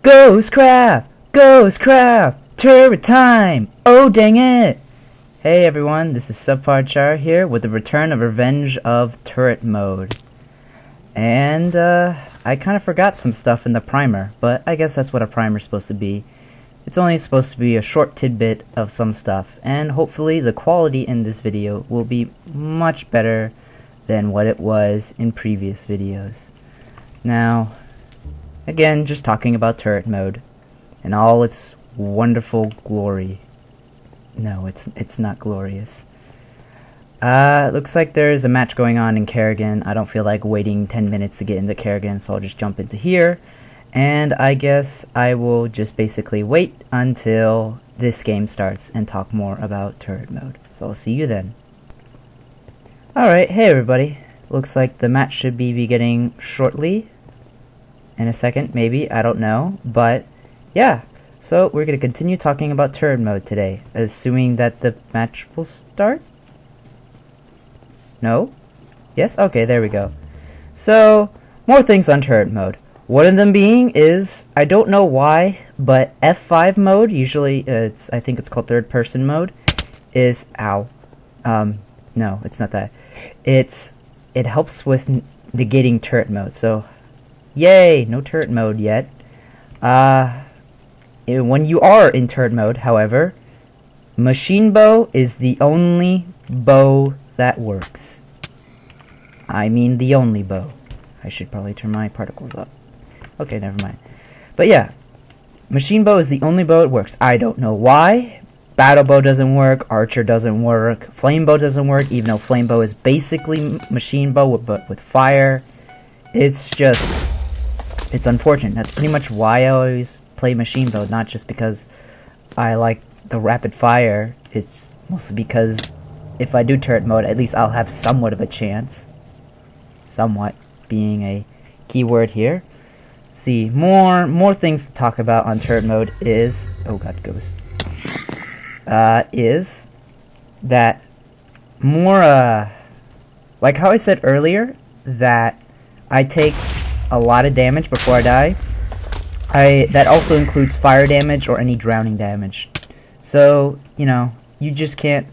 GhostCraft! GhostCraft! Turret time! Oh dang it! Hey everyone, this is Subpar here with the return of Revenge of Turret Mode. And I kind of forgot some stuff in the primer, but I guess that's what a primer's supposed to be. It's only supposed to be a short tidbit of some stuff, and hopefully the quality in this video will be much better than what it was in previous videos. Now, again, just talking about turret mode and all its wonderful glory. No, it's not glorious. Looks like there's a match going on in Kerrigan. I don't feel like waiting 10 minutes to get into Kerrigan, so I'll just jump into here. And I guess I will just basically wait until this game starts and talk more about turret mode. So I'll see you then. Alright, hey everybody. Looks like the match should be beginning shortly. In a second, maybe, I don't know. But, yeah. So, we're going to continue talking about turret mode today. Assuming that the match will start? No? Yes? Okay, there we go. So, more things on turret mode. One of them being is, I don't know why, but F5 mode, usually I think it's called third person mode, is, no, it's not that. It helps with negating turret mode, so, yay, no turret mode yet. When you are in turret mode, however, machine bow is the only bow that works. I mean the only bow. I should probably turn my particles up. Okay, never mind. But yeah, machine bow is the only bow that works. I don't know why. Battle bow doesn't work, archer doesn't work, flame bow doesn't work, even though flame bow is basically machine bow but with fire. It's unfortunate. That's pretty much why I always play machine bow, not just because I like the rapid fire. It's mostly because if I do turret mode, at least I'll have somewhat of a chance. Somewhat being a key word here. See, more things to talk about on turret mode is, oh god, ghost, is that more, like how I said earlier, that I take a lot of damage before I die. That also includes fire damage or any drowning damage. So, you know, you just can't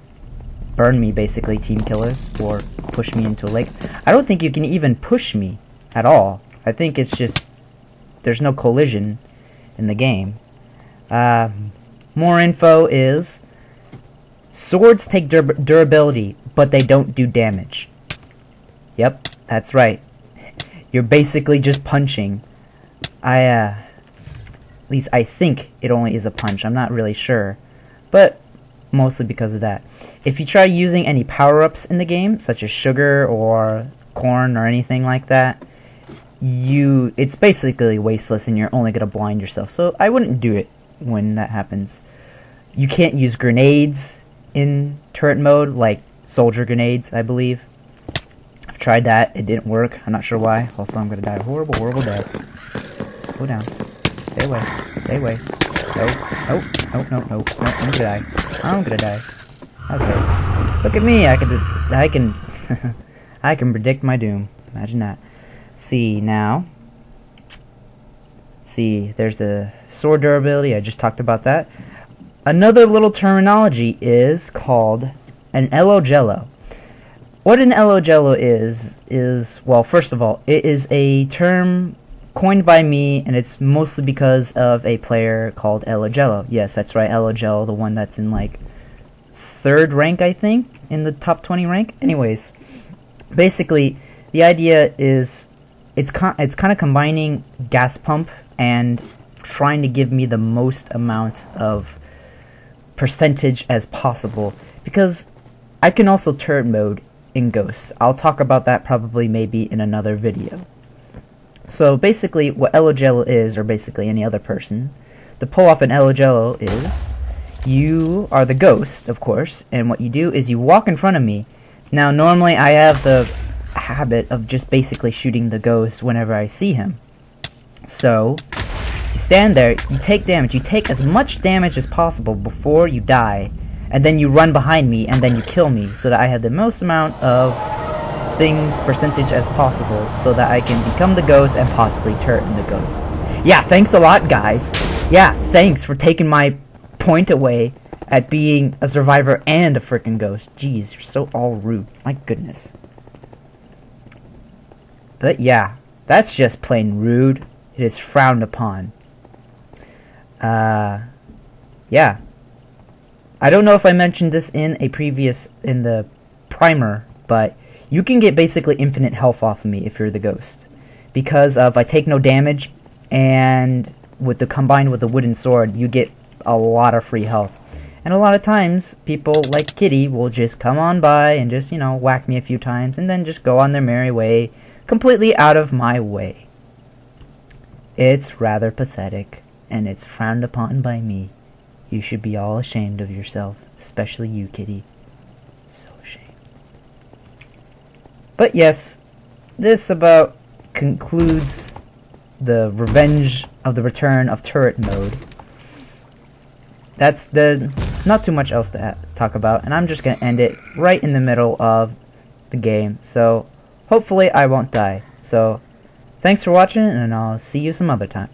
burn me, basically, team killers, or push me into a lake. I don't think you can even push me at all. I think it's just there's no collision in the game. More info is swords take durability, but they don't do damage. Yep, that's right. You're basically just punching. At least I think it only is a punch. I'm not really sure, but mostly because of that. If you try using any power-ups in the game, such as sugar or corn or anything like that, it's basically wasteless and you're only going to blind yourself. So I wouldn't do it when that happens. You can't use grenades in turret mode, like soldier grenades, I believe. I've tried that. It didn't work. I'm not sure why. Also, I'm going to die a horrible, horrible death. Go down. Stay away. Stay away. No. Oh. No. I'm going to die. I'm going to die. Okay. Look at me. I can I can predict my doom. Imagine that. See, now. See, there's the sword durability. I just talked about that. Another little terminology is called an Elo Jello. What an Elo Jello is, well, first of all, it is a term coined by me, and it's mostly because of a player called Elo Jello. Yes, that's right, Elo Jello, the one that's in, like, 3rd rank, I think, in the top 20 rank. Anyways, basically, the idea is it's kind of combining gas pump and trying to give me the most amount of percentage as possible, because I can also turret mode in Ghosts. I'll talk about that probably maybe in another video. So basically what Elo Jello is, or basically any other person, to pull off an Elo Jello is, you are the ghost, of course, and what you do is you walk in front of me. Now normally I have the habit of just basically shooting the ghost whenever I see him. So, you stand there, you take damage, you take as much damage as possible before you die, and then you run behind me, and then you kill me, so that I have the most amount of things percentage as possible so that I can become the ghost and possibly turret in the ghost. Yeah, thanks a lot, guys. Yeah, thanks for taking my point away at being a survivor and a freaking ghost. Jeez, you're so all rude. My goodness. But yeah, that's just plain rude. It is frowned upon. Yeah. I don't know if I mentioned this in the primer, but you can get basically infinite health off of me if you're the ghost. Because I take no damage, and combined with the wooden sword, you get a lot of free health. And a lot of times, people like Kitty will just come on by and just, whack me a few times, and then just go on their merry way, completely out of my way. It's rather pathetic, and it's frowned upon by me. You should be all ashamed of yourselves, especially you, Kitty. So ashamed. But yes, this about concludes the Revenge of the Return of Turret mode. That's not too much else to talk about, and I'm just gonna end it right in the middle of the game, so hopefully I won't die. So thanks for watching, and I'll see you some other time.